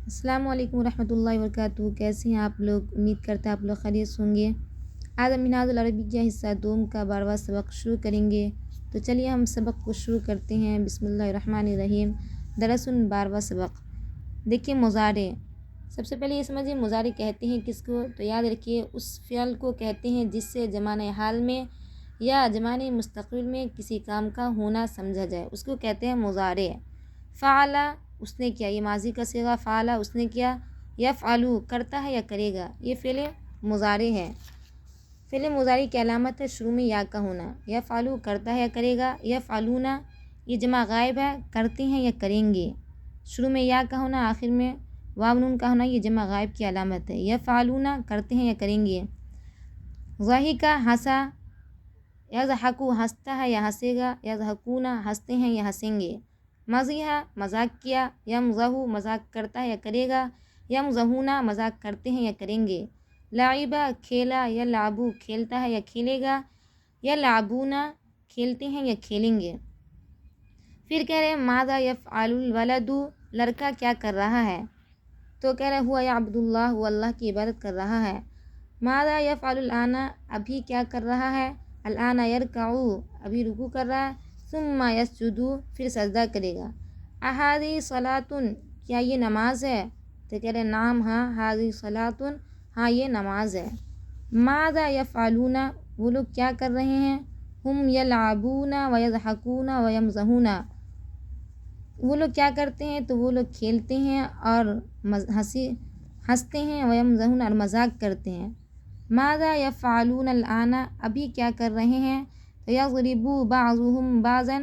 السلام علیکم ورحمۃ اللہ وبرکاتہ۔ کیسے ہیں آپ لوگ؟ امید کرتے ہیں آپ لوگ خیریت سے ہوں گے۔ آج ہم منہاج العربیہ حصہ دوم کا 12واں سبق شروع کریں گے، تو چلیے ہم سبق کو شروع کرتے ہیں۔ بسم اللہ الرحمن الرحیم۔ درس 12واں سبق۔ دیکھیے مضارع، سب سے پہلے یہ سمجھیے مضارع کہتے ہیں کس کو، تو یاد رکھیے اس فعل کو کہتے ہیں جس سے زمانہ حال میں یا زمانہ مستقبل میں کسی کام کا ہونا سمجھا جائے، اس کو کہتے ہیں مضارع۔ فعل، اس نے کیا، یہ ماضی کا صیغہ فعل اس نے کیا۔ یفعلو، کرتا ہے یا کرے گا، یہ فعل مضارع ہے۔ فعل مضارع کی علامت ہے شروع میں یا کا ہونا۔ یفعلو، کرتا ہے یا کرے گا۔ یفعلون، یہ جمع غائب ہے، کرتے ہیں یا کریں گے۔ شروع میں یا کا ہونا، آخر میں واو نون کا ہونا، یہ جمع غائب کی علامت ہے۔ یفعلون، کرتے ہیں یا کریں گے۔ ضحک، ہنسا۔ یضحک، ہنستا ہے یا ہنسے گا۔ یضحکون، ہنستے ہیں یا ہنسیں گے۔ مزح، مذاق کیا۔ یمزح، مذاق کرتا ہے یا کرے گا۔ یمزحون، مذاق کرتے ہیں یا کریں گے۔ لعب، کھیلا۔ یلعب، کھیلتا ہے یا کھیلے گا۔ یلعبون، کھیلتے ہیں یا کھیلیں گے۔ پھر کہہ رہے ہیں ماذا یفعل الولد، لڑکا کیا کر رہا ہے، تو کہہ رہے ہوا یعبد اللہ، وہ اللہ کی عبادت کر رہا ہے۔ ماذا یفعل الآن، ابھی کیا کر رہا ہے۔ الآن یرکع، ابھی رکوع کر رہا ہے۔ ثم یسجد، پھر سجدہ کرے گا۔ احاذی صلاۃ، کیا یہ نماز ہے، تو کہہ رہے نام، ہاں۔ حاذی صلاۃ، ہاں یہ نماز ہے۔ ماذا یفعلون، وہ لوگ کیا کر رہے ہیں۔ ہم یلعبون ویضحکون ویمزحون، وہ لوگ کیا کرتے ہیں، تو وہ لوگ کھیلتے ہیں اور ہنستے ہیں، ویمزحون، اور مذاق کرتے ہیں۔ ماذا یفعلون الآن، ابھی کیا کر رہے ہیں، تو یضرب بعضهم بعضا،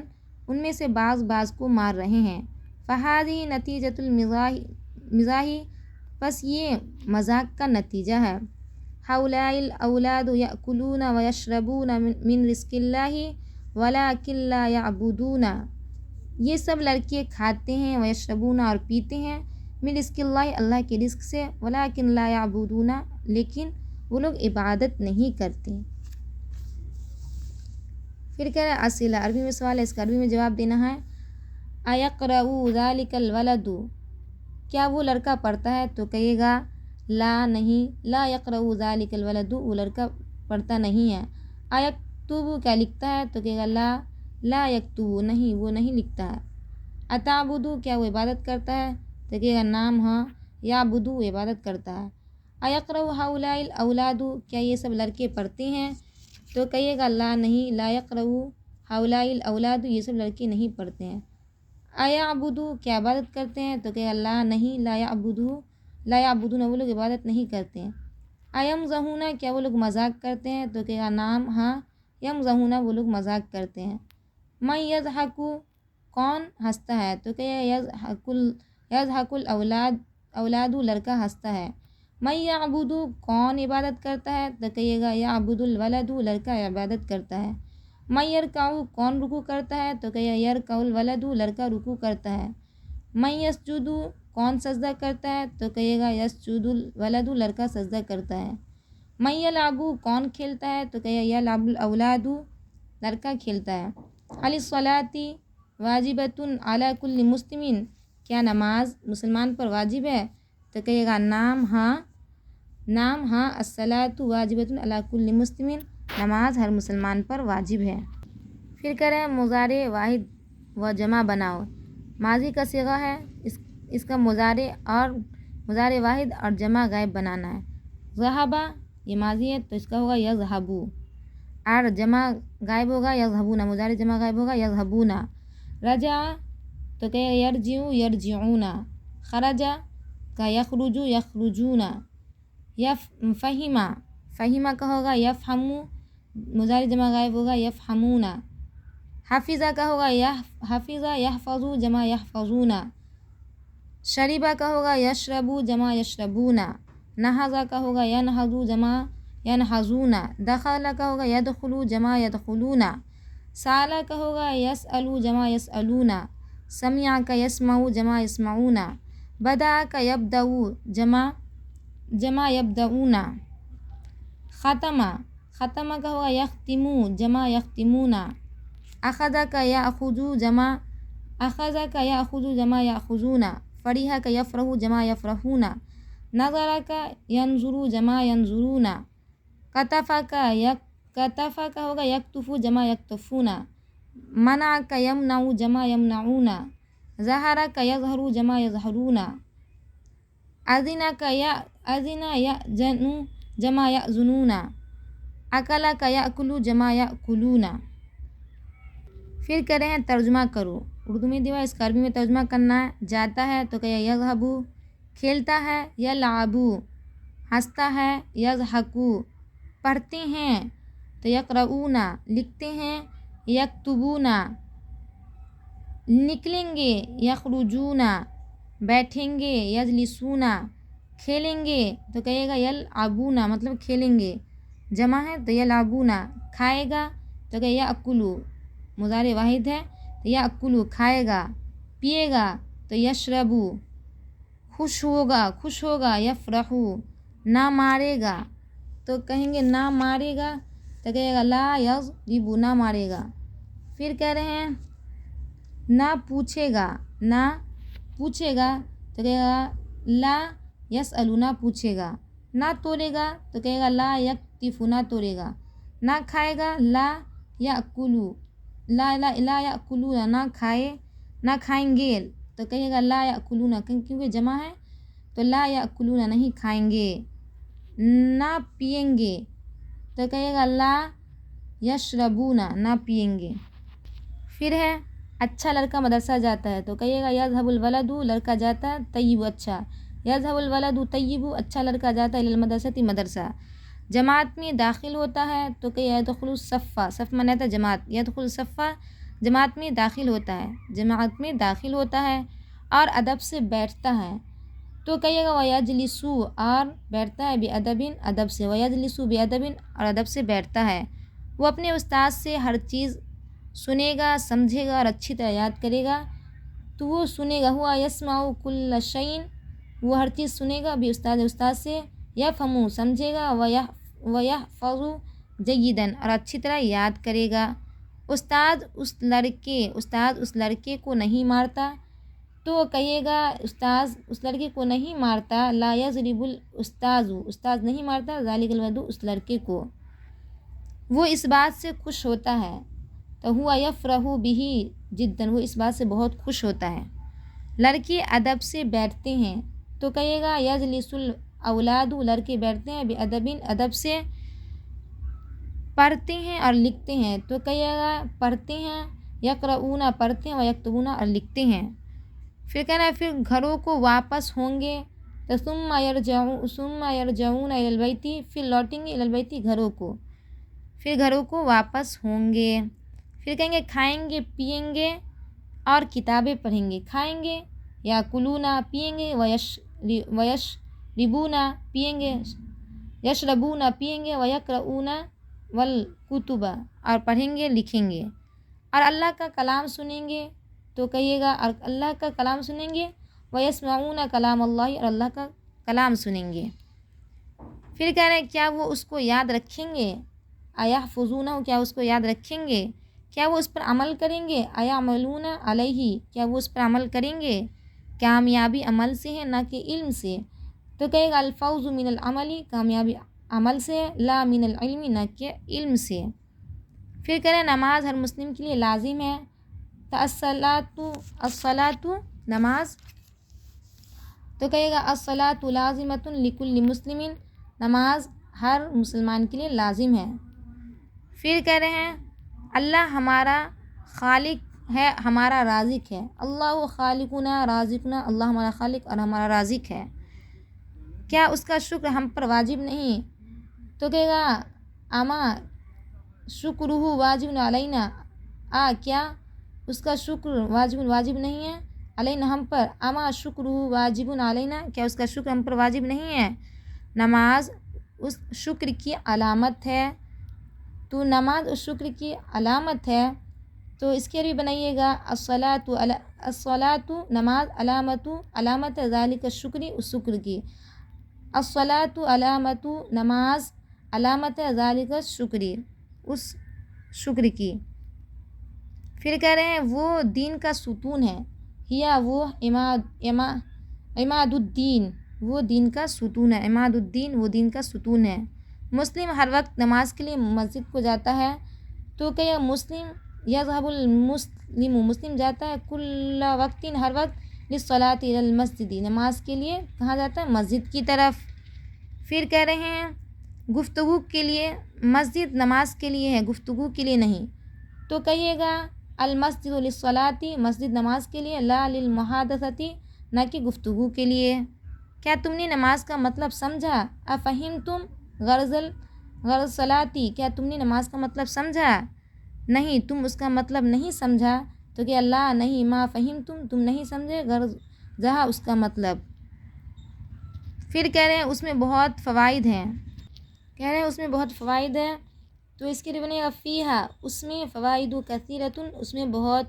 ان میں سے بعض کو مار رہے ہیں۔ فہذہ نتیجۃ المزاح، بس یہ مذاق کا نتیجہ ہے۔ ہؤلاء الاولاد یأکلون ویشربون من رزق اللہ ولکن لا یعبدون، یہ سب لڑکے کھاتے ہیں، ویشربون، اور پیتے ہیں، من رزق اللہ، اللہ کے رزق سے، ولکن لا یعبدون، لیکن وہ لوگ عبادت نہیں کرتے۔ پھر کہہ رہا ہے اسئلہ، عربی میں سوال ہے، اس کا عربی میں جواب دینا ہے۔ ایقرأ ذلک الولد، کیا وہ لڑکا پڑھتا ہے، تو کہے گا لا، نہیں۔ لا یقرأ ذلک الولد، وہ لڑکا پڑھتا نہیں ہے۔ ایکتب، کیا لکھتا ہے، تو کہے گا لا، لا یکتب، نہیں، وہ نہیں لکھتا ہے۔ اتعبد، کیا وہ عبادت کرتا ہے، تو کہے گا نام، ہاں۔ یعبد، وہ عبادت کرتا ہے۔ ایقرأ ہؤلاء الاولاد، کیا یہ سب لڑکے پڑھتے ہیں، تو کہیے گا لا، نہیں۔ لا یقرأ ہؤلاء الاولاد، یہ سب لڑکے نہیں پڑھتے ہیں۔ ایعبد، کیا عبادت کرتے ہیں، تو کہے گا لا، نہیں۔ لا یعبد، لا یعبدون، وہ لوگ عبادت نہیں کرتے ہیں۔ ایمزحون، کیا وہ لوگ مذاق کرتے ہیں، تو کہے گا نام، ہاں۔ یمزحون، وہ لوگ مذاق کرتے ہیں۔ من یضحک، کون ہنستا ہے، تو کہے گا یضحک الاولاد، لڑکا ہنستا ہے۔ من یعبد، کون عبادت کرتا ہے، تو کہیے گا یعبد الولد، لڑکا عبادت کرتا ہے۔ من یرکع، کون رکوع کرتا ہے، تو کہیے یرکع الولد، لڑکا رکوع کرتا ہے۔ من یسجد، کون سجدہ کرتا ہے، تو کہیے گا یسجد الولد، لڑکا سجدہ کرتا ہے۔ من یلعب، کون کھیلتا ہے، تو کہیے یلعب الاولاد، لڑکا کھیلتا ہے۔ هل الصلاۃ واجبۃ علی کل مسلم، کیا نماز مسلمان پر واجب ہے، تو کہیے گا نام، ہاں۔ نام، ہاں۔ الصلاۃ واجبۃ علی کل مسلم، نماز ہر مسلمان پر واجب ہے۔ پھر کہہ رہے ہیں مضارع واحد و جمع بناؤ۔ ماضی کا صیغہ ہے، اس کا مضارع واحد اور جمع غائب بنانا ہے۔ ذہب، یہ ماضی ہے تو اس کا ہوگا یذهب، اور جمع غائب ہوگا یذهبون، مضارع جمع غائب ہوگا یذهبون۔ رجع، تو کہ یرجع یرجعون۔ خرج، کا یخرج یخرجون۔ فہم، فہم کا ہوگا یفہم، مضارع جمع غائب ہوگا یفہمون۔ حفظ کا ہوگا حفظ یحفظ، جمع یحفظون۔ شرب کا ہوگا یشرب، جمع یشربون۔ نہض کا ہوگا ینہض، جمع ینہضون۔ دخل کا ہوگا یدخل، جمع یدخلون۔ سأل کا ہوگا یسأل، جمع یسألون۔ سمع کا یسمع، جمع یسمعون۔ بدأ کا یبدأ، جمع یبدؤون۔ ختم، ختم کا ہوگا یختم، جمع یختمون۔ اخذ کا یأخذ، جمع اخذ کا یأخذ، جمع یأخذون۔ فریحہ کا یفرح جمع یفرحونا، نظرہ کا ینظرو جمع ینظرونا، کتفہ کا ہوگا یکتفو جمع یکتفونا، منع کا یمنع جمع یمنعونا، ظہرہ کا یظہرو جمع یظہرونا، اذن کا اذن یأذن جمع یأذنونا، اکل کا یأکل جمع یأکلونا۔ پھر کہہ رہے ہیں ترجمہ کرو، اردو میں دیا اس کا عربی میں ترجمہ کرنا ہے۔ جاتا ہے تو کہ یذہبو، کھیلتا ہے یلعبو، ہنستا ہے یضحکو، پڑھتے ہیں تو یقرؤونا، لکھتے ہیں یکتبونا، نکلیں گے یخرجونا، بیٹھیں گے یجلسونا، کھیلیں گے تو کہے گا یلعبونا مطلب کھیلیں گے، جمع ہے تو یلعبونا، کھائے گا تو کہ یاکلو، مضارع واحد ہے تو یاکلو کھائے گا، پیے گا تو یشربو، خوش ہوگا یفرحو، نہ مارے گا تو کہیں گے نہ مارے گا تو کہے گا لا یضربو، نہ مارے گا۔ پھر کہہ رہے ہیں نہ پوچھے گا تو کہے گا لا یسألو، نہ پوچھے گا، نہ تولے گا تو کہے گا لا یکتفو، نہ تولے گا، نہ کھائے گا لا یأکلو، لا یأکلون، نہ کھائیں گے تو کہے گا لا یأکلون، کیونکہ جمع ہے تو لا یأکلون نہیں کھائیں گے، نہ پئیں گے تو کہے گا لا یشربون، نہ پئیں گے۔ پھر ہے اچھا لڑکا مدرسہ جاتا ہے تو کہیے گا یذهب الولد، لڑکا جاتا ہے طیب اچھا، یذهب الولد طیب، اچھا لڑکا جاتا ہے المدرسۃ مدرسہ۔ جماعت میں داخل ہوتا ہے تو کہ یدخل الصف، صف مانا تھا جماعت، یدخل الصف جماعت میں داخل ہوتا ہے، اور ادب سے بیٹھتا ہے تو کہیے گا ویجلسو، اور بیٹھتا ہے بادب، ادب سے، ویجلسو بادب، اور ادب سے بیٹھتا ہے۔ وہ اپنے استاد سے ہر چیز سنے گا، سمجھے گا اور اچھی طرح یاد کرے گا، تو وہ سنے گا، ہوا یسمع کل شیء، وہ ہر چیز سنے گا بھی استاد سے، یفہم سمجھے گا، ویحفظ جیدا، اور اچھی طرح یاد کرے گا۔ استاد اس لڑکے کو نہیں مارتا تو کہیے گا استاد اس لڑکے کو نہیں مارتا، لا یضرب الاستاذ، استاد نہیں مارتا، ذالک الولد، اس لڑکے کو، وہ اس بات سے خوش ہوتا ہے، تو ہوا یفرح بہ جدا، وہ اس بات سے بہت خوش ہوتا ہے۔ لڑکے ادب سے بیٹھتے ہیں تو کہیے گا یجلس الاولاد، لڑکے بیٹھتے ہیں بادب، ادب سے، پڑھتے ہیں اور لکھتے ہیں تو کہیے گا پڑھتے ہیں، یقرؤون پڑھتے ہیں، ویکتبون اور لکھتے ہیں۔ پھر کہنا ہے پھر گھروں کو واپس ہوں گے تو ثم یرجعون الی البیت، پھر لوٹیں گے الی البیت، گھروں کو، پھر گھروں کو واپس ہوں گے۔ پھر کہیں گے کھائیں گے پئیں گے اور کتابیں پڑھیں گے، کھائیں گے یاکلونا، پئیں گے ویشربون پئیں گے، یشربون پئیں گے، ویقرؤون والکتب اور پڑھیں گے لکھیں گے، اور اللہ کا کلام سنیں گے تو کہیے گا اور اللہ کا کلام سنیں گے، ویسمعون کلام اللہ، اور اللہ کا کلام سنیں گے۔ پھر کہہ رہے ہیں کیا وہ اس کو یاد رکھیں گے، ایحفظونہ، کیا اس کو یاد رکھیں گے، کیا وہ اس پر عمل کریں گے، ایعملون علیہ، کیا وہ اس پر عمل کریں گے۔ کامیابی عمل سے ہے نہ کہ علم سے تو کہے گا الفوز من العمل، کامیابی عمل سے ہے، لا من العلم، نہ کہ علم سے۔ پھر کہہ رہے ہیں نماز ہر مسلم کے لیے لازم ہے، الصلاۃ نماز تو کہے گا الصلاۃ لازمۃ لکل مسلم، نماز ہر مسلمان کے لیے لازم ہے۔ پھر کہہ رہے ہیں اللہ ہمارا خالق ہے، ہمارا رازق ہے، اللہ خالقنا رازقنا، اللہ ہمارا خالق اور ہمارا رازق ہے، کیا اس کا شکر ہم پر واجب نہیں تو کہے گا اما شکرہ واجب علینا، کیا اس کا شکر واجب نہیں ہے، علینا ہم پر، اما شکرہ واجب علینا، کیا اس کا شکر ہم پر واجب نہیں ہے۔ نماز اس شکر کی علامت ہے، تو نماز اس شکر کی علامت ہے تو اس کے لیے بنائیے گا الصلاۃ نماز، علامت ذالک الشکر، اس شکر کی، الصلاۃ علامت نماز، علامت ذالک الشکر، اس شکر کی۔ پھر کہہ رہے ہیں وہ دین کا ستون ہے، ہیا وہ عماد الدین وہ دین کا ستون ہے، عماد الدین وہ دین کا ستون ہے۔ مسلم ہر وقت نماز کے لیے مسجد کو جاتا ہے، تو کیا مسلم یذهب المسلم مسلم جاتا ہے کل وقت ہر وقت للصلاۃ الی المسجد نماز کے لیے کہاں جاتا ہے؟ مسجد کی طرف۔ پھر کہہ رہے ہیں گفتگو کے لیے، مسجد نماز کے لیے ہے، گفتگو کے لیے نہیں، تو کہیے گا المسجد للصلاۃ مسجد نماز کے لیے، لا للمحادثۃ نہ کہ گفتگو کے لیے۔ کیا تم نے نماز کا مطلب سمجھا؟ افہمتم غرض صلاتی کیا تم نے نماز کا مطلب سمجھا؟ نہیں، تم اس کا مطلب نہیں سمجھا، تو کہ اللہ نہیں، ما فہمتم تم نہیں سمجھے، غرض جہاں اس کا مطلب۔ پھر کہہ رہے ہیں اس میں بہت فوائد ہیں، کہہ رہے ہیں اس میں بہت فوائد ہیں، تو اس کے لیے بنے گا فیہا اس میں فوائد کثیرۃ اس میں بہت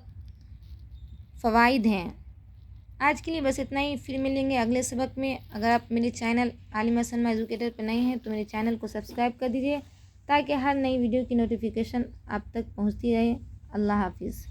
فوائد ہیں۔ آج کے لیے بس اتنا ہی، پھر ملیں گے اگلے سبق میں۔ اگر آپ میرے چینل عالمہ سلمیٰ ایجوکیٹر پہ نئے ہیں تو میرے چینل کو سبسکرائب کر دیجیے تاکہ ہر نئی ویڈیو کی نوٹیفیکیشن آپ تک پہنچتی رہے۔ اللہ حافظ۔